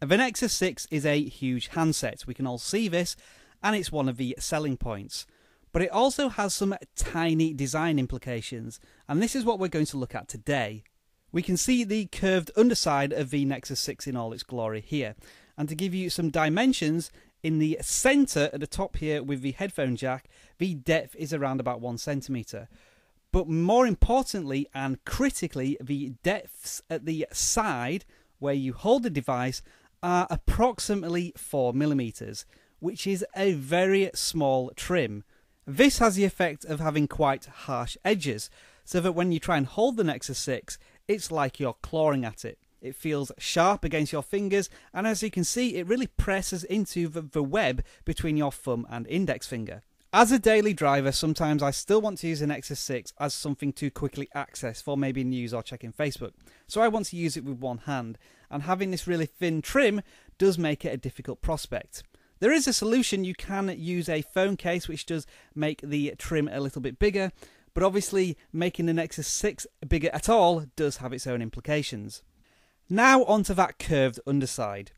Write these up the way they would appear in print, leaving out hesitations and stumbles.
The Nexus 6 is a huge handset. We can all see this, and it's one of the selling points. But it also has some tiny design implications, and this is what we're going to look at today. We can see the curved underside of the Nexus 6 in all its glory here. And to give you some dimensions, in the centre at the top here with the headphone jack, the depth is around about 1 centimetre. But more importantly and critically, the depths at the side where you hold the device are approximately 4 millimeters, which is a very small trim. This has the effect of having quite harsh edges, so that when you try and hold the Nexus 6, it's like you're clawing at it. It feels sharp against your fingers, and as you can see, it really presses into the web between your thumb and index finger. As a daily driver, sometimes I still want to use the Nexus 6 as something to quickly access for maybe news or checking Facebook. So I want to use it with one hand, and having this really thin trim does make it a difficult prospect. There is a solution. You can use a phone case which does make the trim a little bit bigger, but obviously making the Nexus 6 bigger at all does have its own implications. Now onto that curved underside.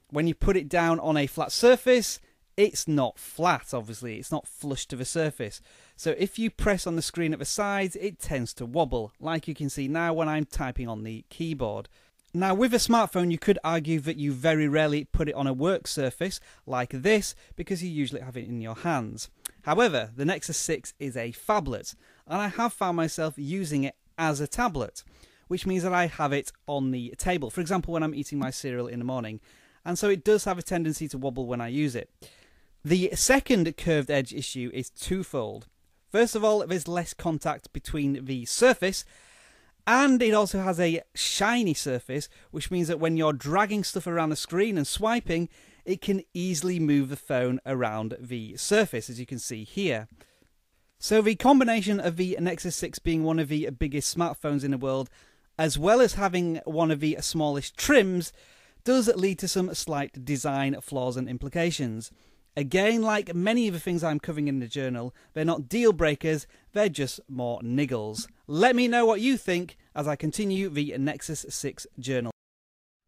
When you put it down on a flat surface, it's not flat, obviously, it's not flush to the surface. So if you press on the screen at the sides, it tends to wobble, like you can see now when I'm typing on the keyboard. Now with a smartphone, you could argue that you very rarely put it on a work surface like this, because you usually have it in your hands. However, the Nexus 6 is a phablet, and I have found myself using it as a tablet, which means that I have it on the table, for example when I'm eating my cereal in the morning, and so it does have a tendency to wobble when I use it. The second curved edge issue is twofold. First of all, there's less contact between the surface, and it also has a shiny surface, which means that when you're dragging stuff around the screen and swiping, it can easily move the phone around the surface, as you can see here. So the combination of the Nexus 6 being one of the biggest smartphones in the world, as well as having one of the smallest trims, does lead to some slight design flaws and implications. Again, like many of the things I'm covering in the journal, they're not deal breakers, they're just more niggles. Let me know what you think as I continue the Nexus 6 journal.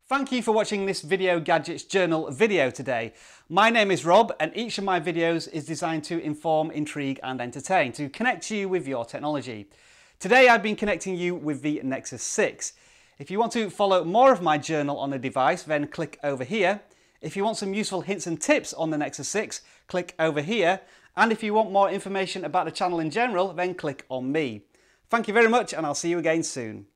Thank you for watching this Video Gadgets Journal video today. My name is Rob, and each of my videos is designed to inform, intrigue and entertain, to connect you with your technology. Today I've been connecting you with the Nexus 6. If you want to follow more of my journal on the device, then click over here. If you want some useful hints and tips on the Nexus 6, click over here. And if you want more information about the channel in general, then click on me. Thank you very much, and I'll see you again soon.